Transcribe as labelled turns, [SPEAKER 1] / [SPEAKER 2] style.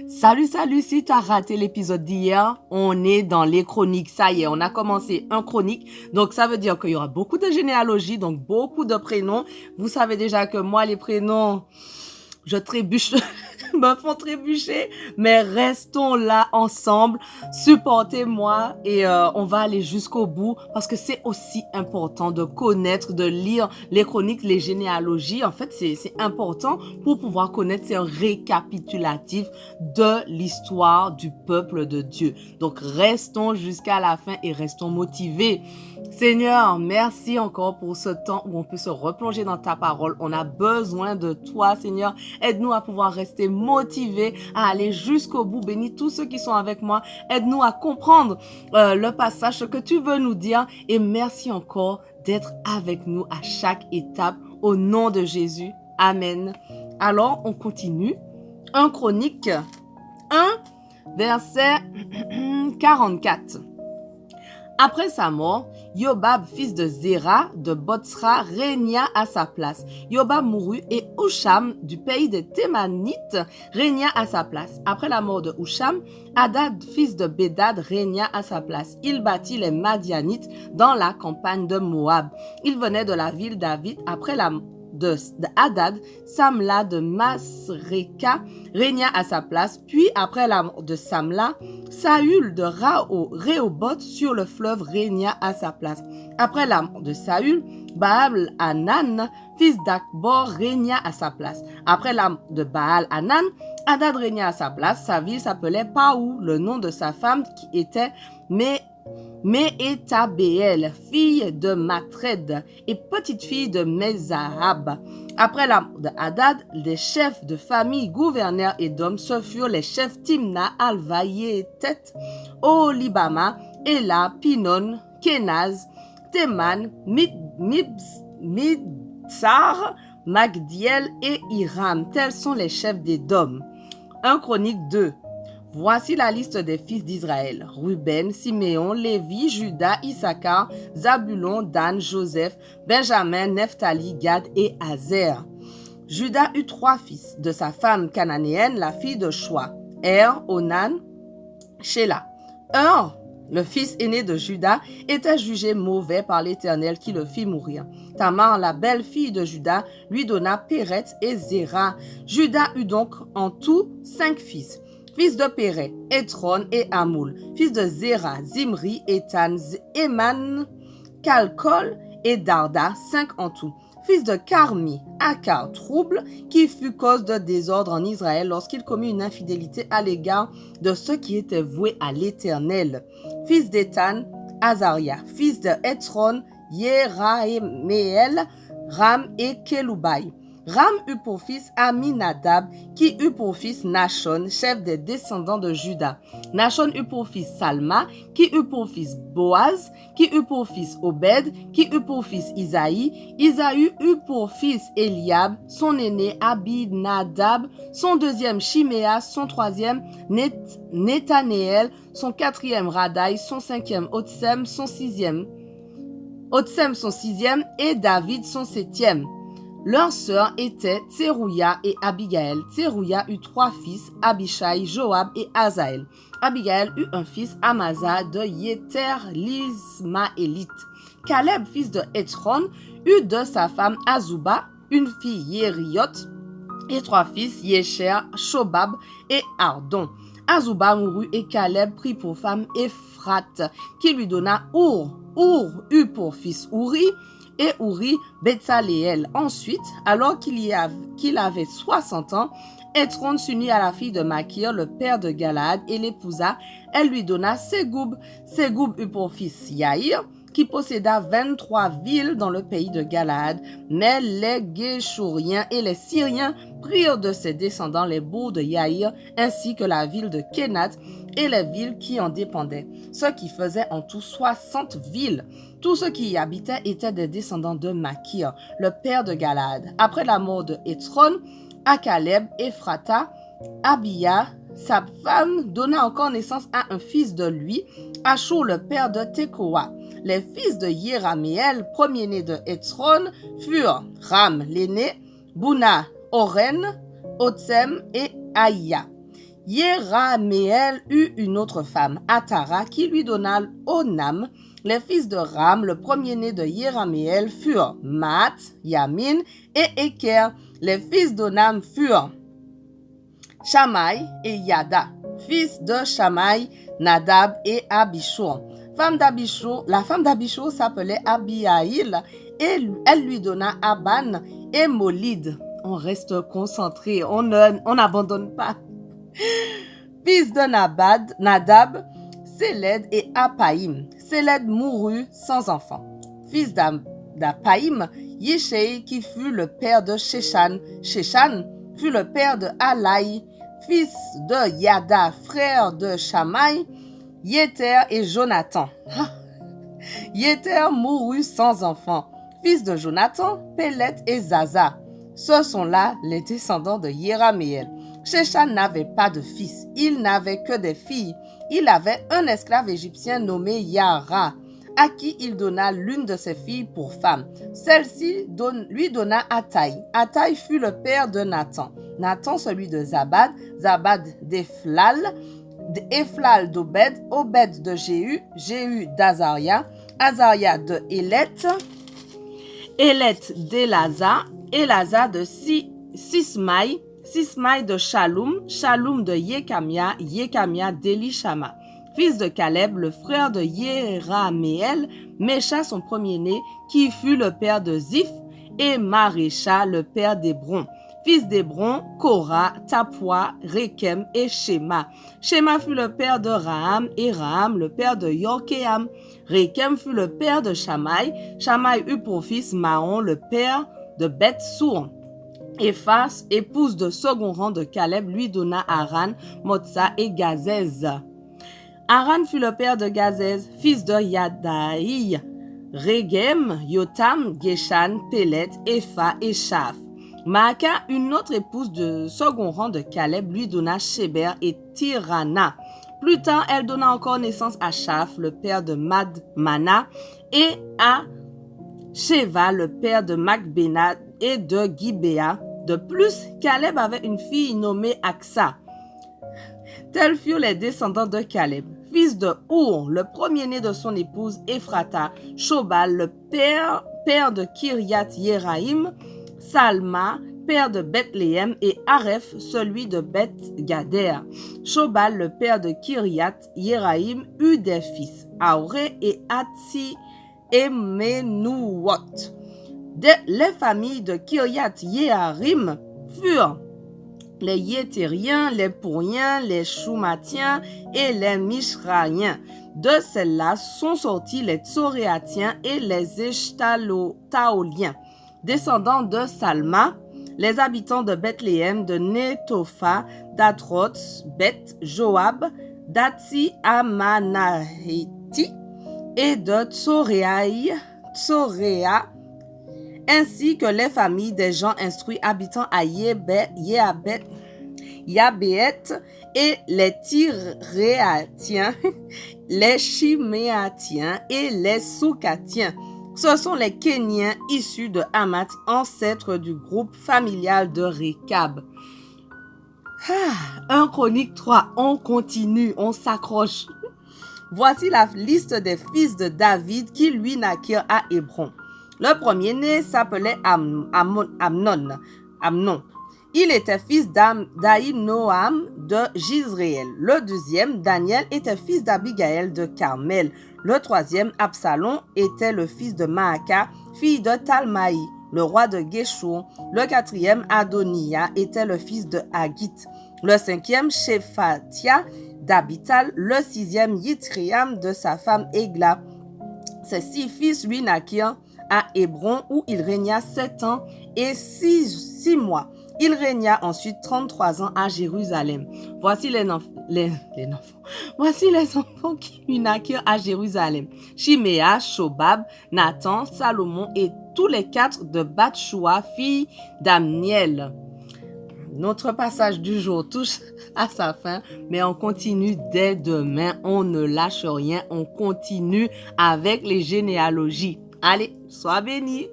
[SPEAKER 1] Salut, si tu as raté l'épisode d'hier, on est dans les chroniques. Ça y est, on a commencé un chronique. Donc, ça veut dire qu'il y aura beaucoup de généalogie, donc beaucoup de prénoms. Vous savez déjà que moi, les prénoms, je trébuche, me font trébucher, mais restons là ensemble, supportez-moi et on va aller jusqu'au bout parce que c'est aussi important de connaître, de lire les chroniques, les généalogies. En fait, c'est important pour pouvoir connaître ces récapitulatifs de l'histoire du peuple de Dieu. Donc, restons jusqu'à la fin et restons motivés. Seigneur, merci encore pour ce temps où on peut se replonger dans ta parole. On a besoin de toi, Seigneur. Aide-nous à pouvoir rester motivés, à aller jusqu'au bout. Bénis tous ceux qui sont avec moi. Aide-nous à comprendre le passage, ce que tu veux nous dire. Et merci encore d'être avec nous à chaque étape. Au nom de Jésus. Amen. Alors, on continue. 1 Chronique 1, verset 44. Après sa mort, Yobab, fils de Zéra, de Botsra, régna à sa place. Yobab mourut et Husham, du pays des Thémanites, régna à sa place. Après la mort de Husham, Hadad, fils de Bédad, régna à sa place. Il bâtit les Madianites dans la campagne de Moab. Il venait de la ville David. Après la de Hadad, Samla de Masreka régna à sa place. Puis après la mort de Samla, Saül de Rehoboth sur le fleuve régna à sa place. Après la mort de Saül, Baal-Hanan, fils d'Akbor, régna à sa place. Après la mort de Baal-Hanan, Hadad régna à sa place. Sa ville s'appelait Paou, le nom de sa femme qui était Mehétabéel, fille de Matred et petite fille de Mezahab. Après la mort de Hadad, les chefs de famille gouvernèrent Édom. Ce furent les chefs Timna, Alva, Yétet, Olibama, Ela, Pinon, Kenaz, Teman, Midsar, Magdiel et Hiram. Tels sont les chefs d'Édom. 1 Chronique 2. Voici la liste des fils d'Israël. Ruben, Siméon, Lévi, Juda, Issachar, Zabulon, Dan, Joseph, Benjamin, Nephtali, Gad et Azer. Juda eut 3 fils de sa femme cananéenne, la fille de Choa, Onan, Shéla. Le fils aîné de Juda, était jugé mauvais par l'Éternel qui le fit mourir. Tamar, la belle-fille de Juda, lui donna Péret et Zéra. Juda eut donc en tout 5 fils. Fils de Péret, Étron et Amoul. Fils de Zéra, Zimri, Étan, Éman, Calcol et Darda, 5 en tout. Fils de Carmi, Akar, trouble, qui fut cause de désordre en Israël lorsqu'il commit une infidélité à l'égard de ceux qui étaient voués à l'Éternel. Fils d'Étan, Azaria. Fils de Étron, Yeraméel, Ram et Kelubai. Ram eut pour fils Aminadab, qui eut pour fils Nachon, chef des descendants de Juda. Nachon eut pour fils Salma, qui eut pour fils Boaz, qui eut pour fils Obed, qui eut pour fils Isaïe. Isaïe eut pour fils Eliab, son aîné Abinadab, son deuxième Chiméa, son troisième Nethanéel, son quatrième Radaï, son cinquième Otsem, son sixième et David son septième. Leurs sœurs étaient Tserouia et Abigaël. Tserouia eut 3 fils, Abishai, Joab et Azaël. Abigaël eut un fils, Amasa, de Yéter l'Ismaélite. Caleb, fils de Étron, eut de sa femme Azouba une fille, Yériot, et 3 fils, Yécher, Shobab et Ardon. Azouba mourut et Caleb prit pour femme Ephrate, qui lui donna Our. Our eut pour fils Ouri, et Ouri Betsaléel. Ensuite, alors qu'il avait 60 ans, Étron s'unit à la fille de Makir, le père de Galaad, et l'épousa. Elle lui donna Ségoub. Ségoub eut pour fils Yaïr, qui posséda 23 villes dans le pays de Galaad. Mais les Géchouriens et les Syriens prirent de ses descendants les bourgs de Yaïr, ainsi que la ville de Kénath et les villes qui en dépendaient, ce qui faisait en tout 60 villes. Tous ceux qui y habitaient étaient des descendants de Makir, le père de Galaad. Après la mort de Étron, à Caleb, Ephrata, Abia, sa femme, donna encore naissance à un fils de lui, Ashur, le père de Tekoa. Les fils de Yeraméel, premier-né de Étron, furent Ram, l'aîné, Buna, Oren, Otsem et Aïa. Yéraméel eut une autre femme, Atara, qui lui donna Onam. Les fils de Ram, le premier-né de Yéraméel, furent Maat, Yamin et Éker. Les fils d'Onam furent Shamaï et Yada. Fils de Shamaï, Nadab et Abishur. La femme d'Abishur s'appelait Abihaïl et elle lui donna Aban et Molid. On reste concentré, on n'abandonne pas. Fils de Nadab, Séled et Apaïm. Séled mourut sans enfant. Fils d'Apaïm, Yishai qui fut le père de Sheshan. Sheshan fut le père de Alaï. Fils de Yada, frère de Shamaï, Yéter et Jonathan. Yéter mourut sans enfant. Fils de Jonathan, Pélet et Zaza. Ce sont là les descendants de Yéraméel. Sheshan n'avait pas de fils, il n'avait que des filles. Il avait un esclave égyptien nommé Yara, à qui il donna l'une de ses filles pour femme. Celle-ci lui donna Ataï. Ataï fut le père de Nathan. Nathan celui de Zabad, Zabad d'Ephlal, Ephlal d'Obed, Obed de Jéhu, Jéhu d'Azaria, Azaria de Élet, Élet d'Élazar, Élazar de Sismaï, Sismaï de Shalom, Shalom de Yekamia, Yekamia d'Elishama. Fils de Caleb, le frère de Yéraméel, Mécha son premier-né, qui fut le père de Ziph, et Marécha, le père d'Hébron. Fils d'Hébron, Korah, Tapua, Rekem et Shema. Shema fut le père de Raham et Raham le père de Yorkeam. Rekem fut le père de Shamaï. Shamaï eut pour fils Maon, le père de Beth-Sour. Éphas, épouse de second rang de Caleb, lui donna Haran, Motsa et Gazez. Haran fut le père de Gazez, fils de Yadaï, Regem, Yotam, Geshan, Pélet, Epha et Shaph. Maaka, une autre épouse de second rang de Caleb, lui donna Sheber et Tirana. Plus tard, elle donna encore naissance à Shaph, le père de Madmana, et à Sheva, le père de Macbéna et de Gibéa. De plus, Caleb avait une fille nommée Aksa. Tels furent les descendants de Caleb. Fils de Our, le premier-né de son épouse Ephrata, Shobal, le père de Kiriath Yéraïm, Salma, père de Bethléem, et Areph, celui de Beth-Gader. Shobal, le père de Kiriath Yéraïm, eut des fils, Aoré et Atsi et Menouot. Les familles de Kiriath Yéarim furent les Yétériens, les Pourriens, les Choumatiens et les Mishraïens. De celles-là sont sortis les Tsoréatiens et les Eshtalotaoliens. Descendants de Salma, les habitants de Bethléem, de Netopha, d'Atroth, Beth, Joab, d'Atsi Amanahiti et de Tsoréa, ainsi que les familles des gens instruits habitant à Yabéet et les Tiréatiens, les Chiméatiens et les Soukatiens. Ce sont les Kéniens issus de Hamath, ancêtres du groupe familial de Récab. 1 Chronique 3, on continue, on s'accroche. Voici la liste des fils de David qui lui naquirent à Hébron. Le premier-né s'appelait Amnon. Il était fils d'Ahinoam de Jizréel. Le deuxième, Daniel, était fils d'Abigaël de Carmel. Le troisième, Absalom, était le fils de Maaka, fille de Talmaï, le roi de Géshur. Le quatrième, Adonia, était le fils de Hagit. Le cinquième, Shephatia d'Abital. Le sixième, Yitriam de sa femme Égla. Ces 6 fils lui naquirent à Hébron, où il régna 7 ans et 6 mois. Il régna ensuite 33 ans à Jérusalem. Voici les enfants qui lui naquirent à Jérusalem. Chiméa, Shobab, Nathan, Salomon et tous les 4 de Bathshua, fille d'Amniel. Notre passage du jour touche à sa fin, mais on continue dès demain. On ne lâche rien, on continue avec les généalogies. Allez, sois bénis.